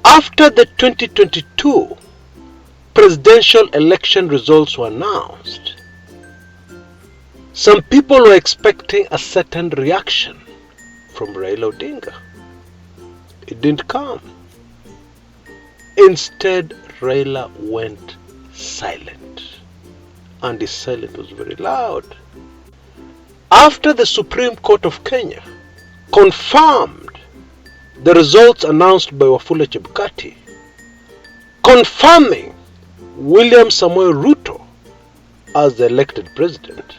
After the 2022 presidential election results were announced, some people were expecting a certain reaction from Raila Odinga. It didn't come. Instead, Raila went silent, and his silence was very loud. After the Supreme Court of Kenya confirmed the results announced by Wafula Chebukati, confirming William Samoei Ruto as the elected president,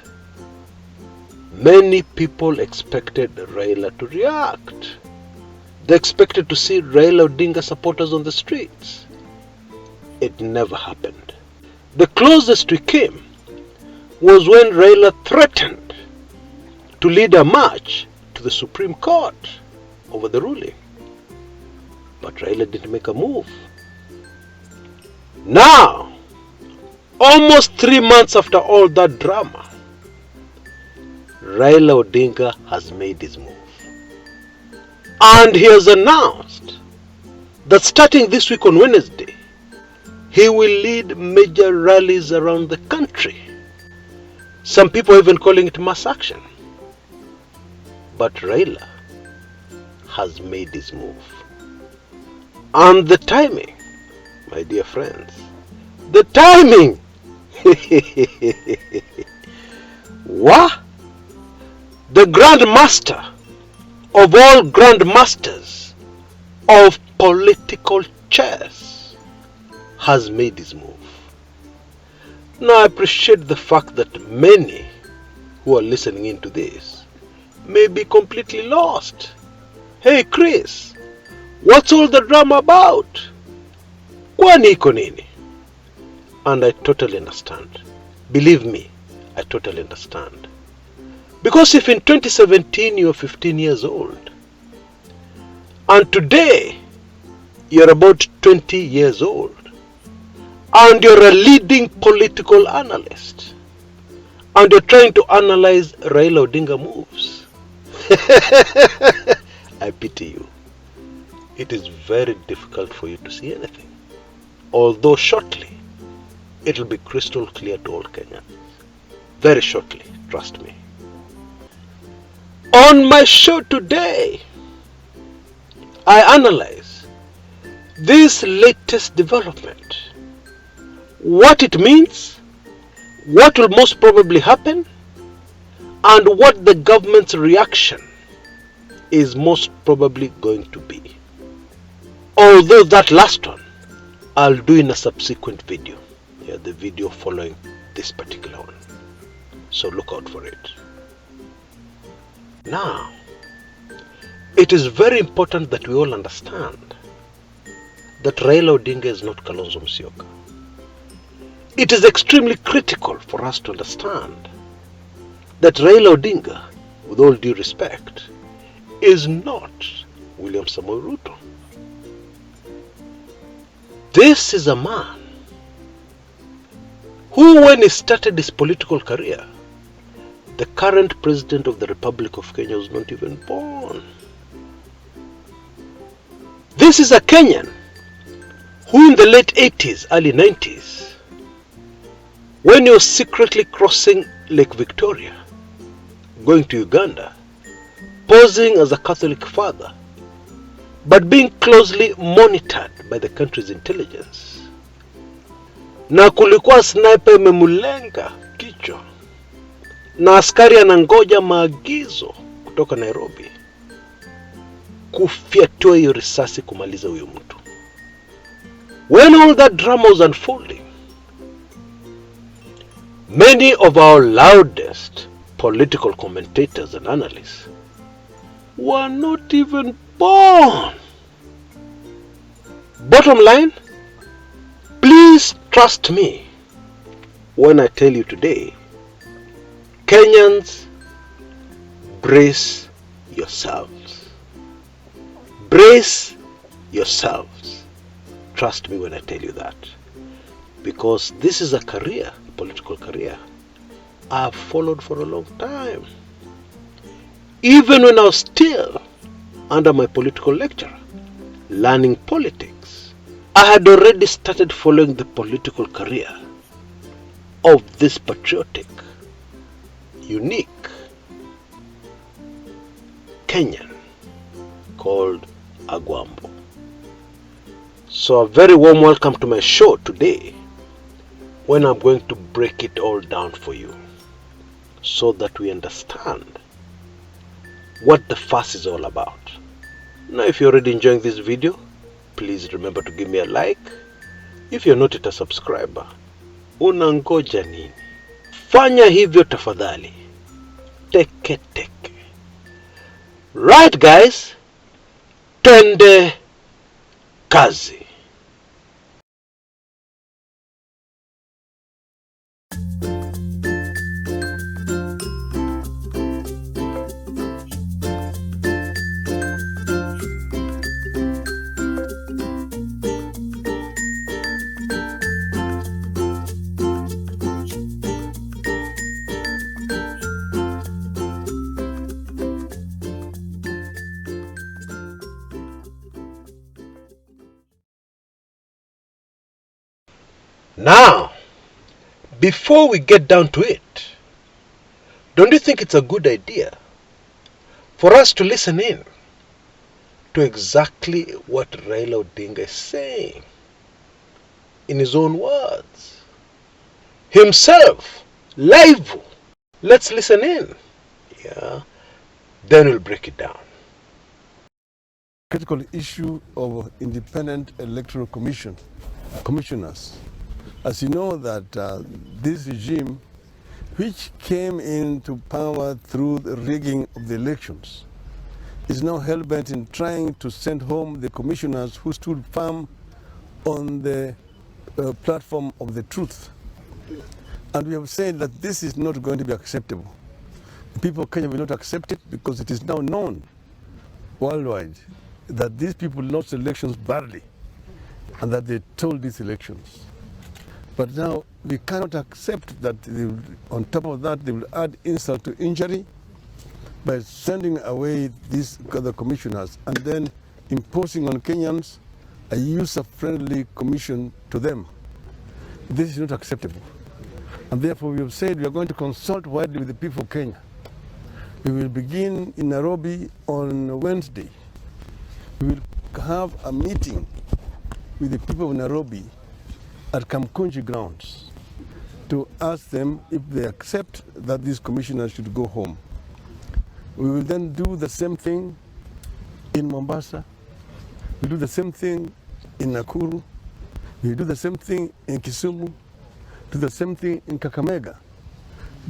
many people expected Raila to react. They expected to see Raila Odinga supporters on the streets. It never happened. The closest we came was when Raila threatened to lead a march to the Supreme Court over the ruling. But Raila didn't make a move. Now, almost 3 months after all that drama, Raila Odinga has made his move. And he has announced that starting this week on Wednesday, he will lead major rallies around the country. Some people are even calling it mass action. But Raila has made his move. And the timing, my dear friends, the timing! What? The Grand Master of all Grand Masters of political chess has made his move. Now I appreciate the fact that many who are listening into this may be completely lost. Hey Chris, what's all the drama about? Kwani iko nini? And I totally understand. Believe me, I totally understand. Because if in 2017 you were 15 years old, and today you're about 20 years old, and you're a leading political analyst, and you're trying to analyze Raila Odinga moves, I pity you. It is very difficult for you to see anything. Although shortly, it will be crystal clear to all Kenyans. Very shortly, trust me. On my show today, I analyze this latest development, what it means, what will most probably happen, and what the government's reaction is most probably going to be. Although that last one, I'll do in a subsequent video. Yeah, the video following this particular one. So look out for it. Now, it is very important that we all understand that Raila Odinga is not Kalonzo Musyoka. It is extremely critical for us to understand that Raila Odinga, with all due respect, is not William Samoei Ruto. This is a man who, when he started his political career, the current president of the Republic of Kenya was not even born. This is a Kenyan who in the late 80s, early 90s, when he was secretly crossing Lake Victoria, going to Uganda, posing as a Catholic father, but being closely monitored by the country's intelligence. Na kulikuwa sniper imemulenga kichwa, na askari anangoja maagizo kutoka Nairobi kufyatua hiyo risasi kumaliza huyo mtu. When all that drama was unfolding, many of our loudest political commentators and analysts were not even born. Bottom line, please trust me when I tell you today, Kenyans, brace yourselves. Brace yourselves. Trust me when I tell you that. Because this is a career, a political career, I've followed for a long time. Even when I was still under my political lecturer, learning politics. I had already started following the political career of this patriotic, unique Kenyan called Agwambo. So a very warm welcome to my show today, when I'm going to break it all down for you so that we understand what the fuss is all about. Now, if you're already enjoying this video, please remember to give me a like. If you're not yet a subscriber, unangoja nini? Fanya hivyo tafadhali. Teke. Right guys, twende kazi. Now, before we get down to it, don't you think it's a good idea for us to listen in to exactly what Raila Odinga is saying in his own words, himself, live? Let's listen in. Yeah, then we'll break it down. Critical issue of independent electoral commissioners. As you know that this regime, which came into power through the rigging of the elections, is now hell-bent in trying to send home the commissioners who stood firm on the platform of the truth. And we have said that this is not going to be acceptable. The people of Kenya will not accept it because it is now known worldwide that these people lost elections badly and that they told these elections. But now we cannot accept that on top of that they will add insult to injury by sending away these other commissioners and then imposing on Kenyans a user-friendly commission to them. This is not acceptable. And therefore we have said we are going to consult widely with the people of Kenya. We will begin in Nairobi on Wednesday. We will have a meeting with the people of Nairobi at Kumekucha grounds to ask them if they accept that these commissioners should go home. We will then do the same thing in Mombasa. We do the same thing in Nakuru. We do the same thing in Kisumu. Do the same thing in Kakamega.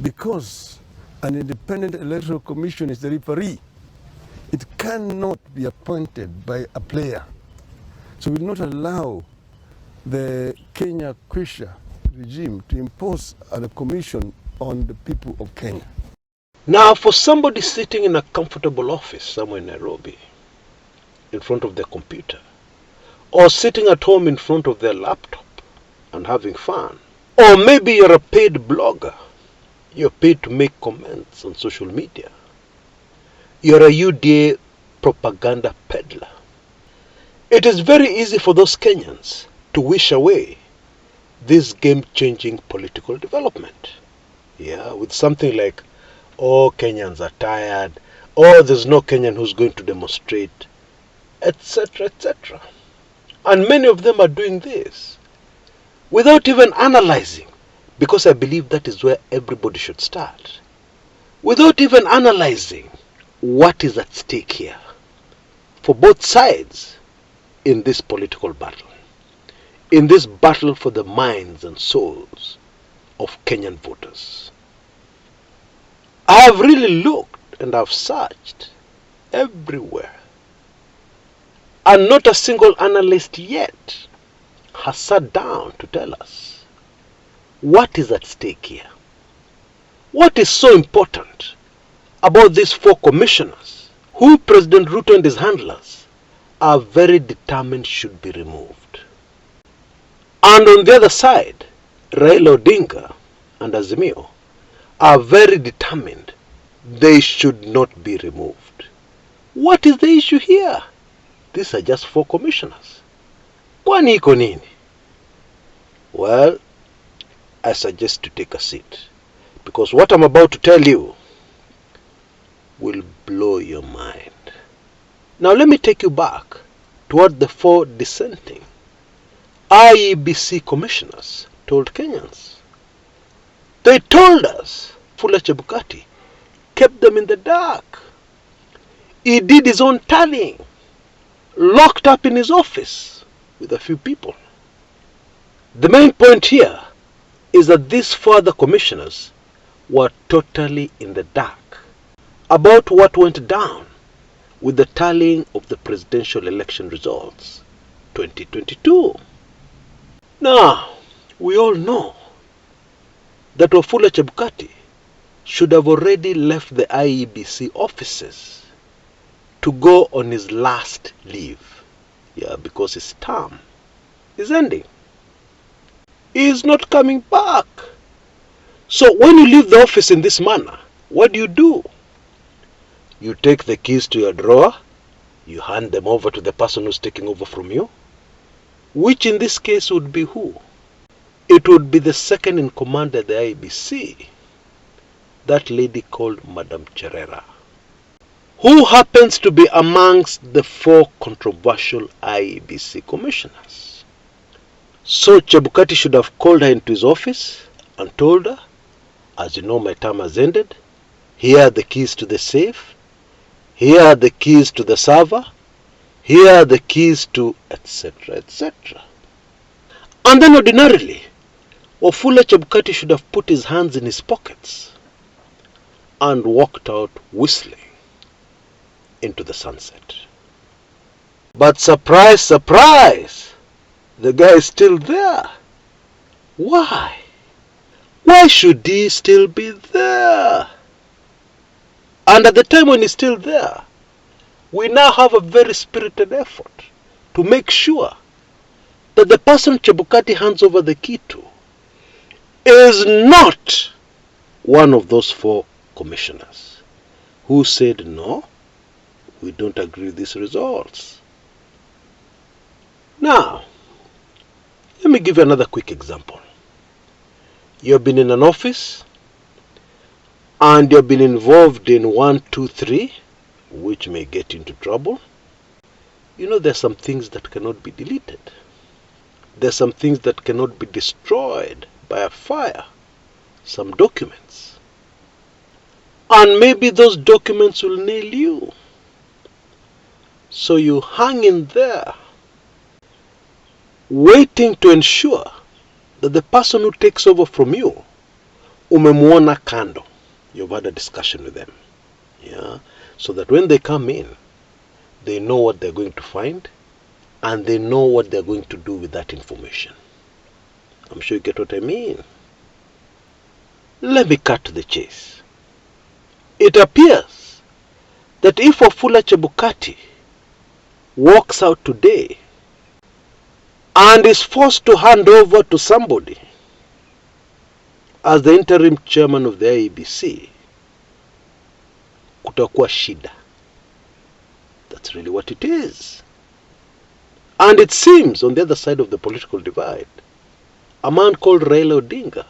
Because an independent electoral commission is the referee. It cannot be appointed by a player. So we will not allow the Kumekucha regime to impose a commission on the people of Kenya. Now, for somebody sitting in a comfortable office somewhere in Nairobi, in front of their computer, or sitting at home in front of their laptop and having fun, or maybe you're a paid blogger, you're paid to make comments on social media, you're a UDA propaganda peddler, it is very easy for those Kenyans to wish away this game-changing political development. Yeah, with something like, oh, Kenyans are tired, oh, there's no Kenyan who's going to demonstrate, etc., etc. And many of them are doing this without even analyzing, because I believe that is where everybody should start, without even analyzing what is at stake here for both sides in this political battle, in this battle for the minds and souls of Kenyan voters. I have really looked and I've searched everywhere, and not a single analyst yet has sat down to tell us what is at stake here. What is so important about these 4 commissioners who President Ruto and his handlers are very determined should be removed? And on the other side, Raila Odinga and Azimio are very determined they should not be removed. What is the issue here? These are just 4 commissioners. Kwani iko nini? Well, I suggest to take a seat, because what I'm about to tell you will blow your mind. Now let me take you back to what the 4 dissenting IEBC commissioners told Kenyans. They told us Wafula Chebukati kept them in the dark. He did his own tallying, locked up in his office with a few people. The main point here is that these 4 other commissioners were totally in the dark about what went down with the tallying of the presidential election results 2022. Now, we all know that Wafula Chebukati should have already left the IEBC offices to go on his last leave. Yeah, because his term is ending. He is not coming back. So when you leave the office in this manner, what do? You take the keys to your drawer, you hand them over to the person who's taking over from you, which in this case would be who? It would be the second in command at the IEBC, that lady called Madam Cherera, who happens to be amongst the 4 controversial IEBC commissioners. So Chebukati should have called her into his office and told her, as you know, my term has ended. Here are the keys to the safe. Here are the keys to the server. Here are the keys to etc. etc. And then ordinarily, Wafula Chebukati should have put his hands in his pockets and walked out whistling into the sunset. But surprise, surprise, the guy is still there. Why? Why should he still be there? And at the time when he's still there, we now have a very spirited effort to make sure that the person Chebukati hands over the key to is not one of those 4 commissioners who said, no, we don't agree with these results. Now, let me give you another quick example. You've been in an office and you've been involved in 1, 2, 3, which may get into trouble. You know, there's some things that cannot be deleted. There's some things that cannot be destroyed by a fire. Some documents. And maybe those documents will nail you. So you hang in there, waiting to ensure that the person who takes over from you, umemuona kando. You've had a discussion with them. Yeah? So that when they come in, they know what they're going to find and they know what they're going to do with that information. I'm sure you get what I mean. Let me cut to the chase. It appears that if Wafula Chebukati walks out today and is forced to hand over to somebody as the interim chairman of the IEBC, kutakuwa shida. That's really what it is. And it seems on the other side of the political divide, a man called Raila Odinga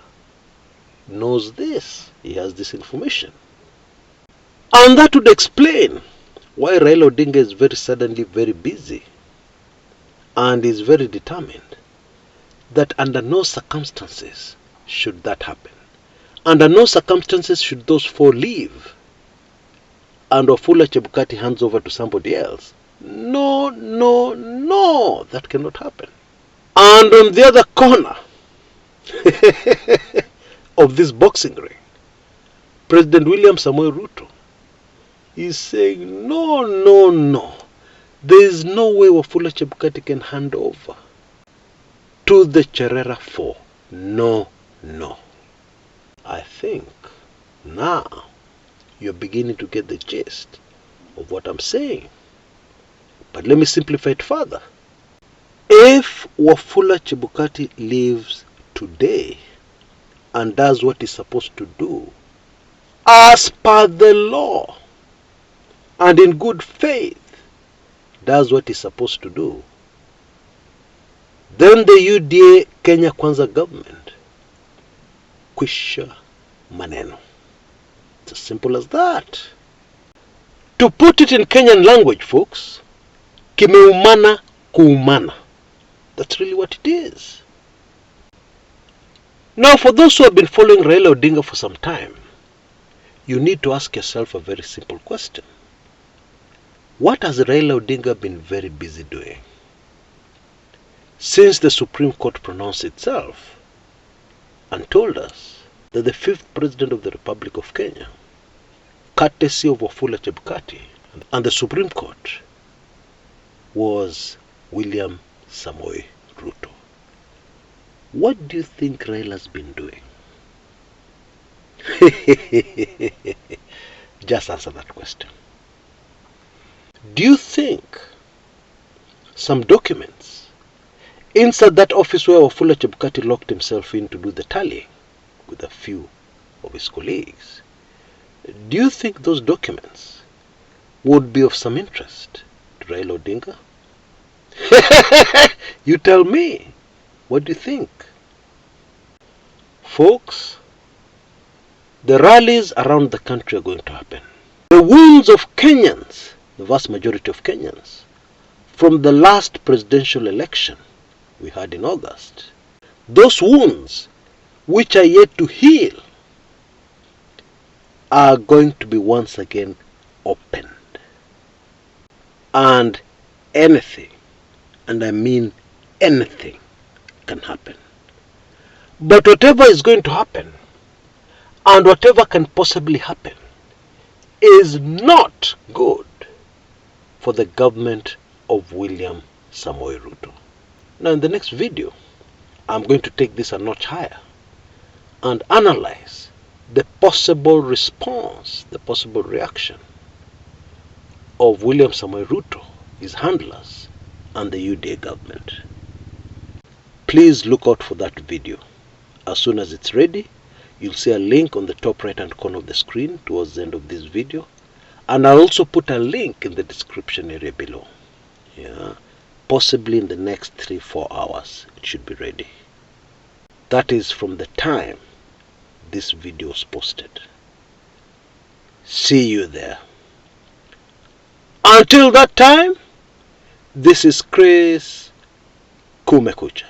knows this. He has this information. And that would explain why Raila Odinga is very suddenly very busy and is very determined that under no circumstances should that happen. Under no circumstances should those 4 leave and Wafula Chebukati hands over to somebody else. No, no, no, that cannot happen. And on the other corner of this boxing ring, President William Samoei Ruto is saying, no, no, no. There is no way Wafula Chebukati can hand over to the Cherera Four. No, no. I think now you're beginning to get the gist of what I'm saying. But let me simplify it further. If Wafula Chebukati leaves today and does what he's supposed to do, as per the law, and in good faith, does what he's supposed to do, Then the UDA Kenya Kwanza government. Kwisha maneno. It's as simple as that. To put it in Kenyan language, folks, kimeumana kuumana. That's really what it is. Now, for those who have been following Raila Odinga for some time, you need to ask yourself a very simple question. What has Raila Odinga been very busy doing? Since the Supreme Court pronounced itself and told us that the 5th President of the Republic of Kenya, courtesy of Wafula Chebukati and the Supreme Court, was William Samoei Ruto. What do you think Raila's been doing? Just answer that question. Do you think some documents inside that office where Wafula Chebukati locked himself in to do the tallying with a few of his colleagues, do you think those documents would be of some interest to Raila Odinga? You tell me. What do you think? Folks, the rallies around the country are going to happen. The wounds of Kenyans, the vast majority of Kenyans, from the last presidential election we had in August, those wounds which are yet to heal are going to be once again opened. And anything, and I mean anything, can happen. But whatever is going to happen, and whatever can possibly happen, is not good for the government of William Samoei Ruto. Now in the next video, I'm going to take this a notch higher and analyze the possible response, the possible reaction of William Samoei Ruto, his handlers, and the UDA government. Please look out for that video. As soon as it's ready, you'll see a link on the top right hand corner of the screen towards the end of this video, and I'll also put a link in the description area below. Possibly in the next 3-4 hours it should be ready. That is from the time this video is posted. See you there. Until that time, this is Chris Kumekucha.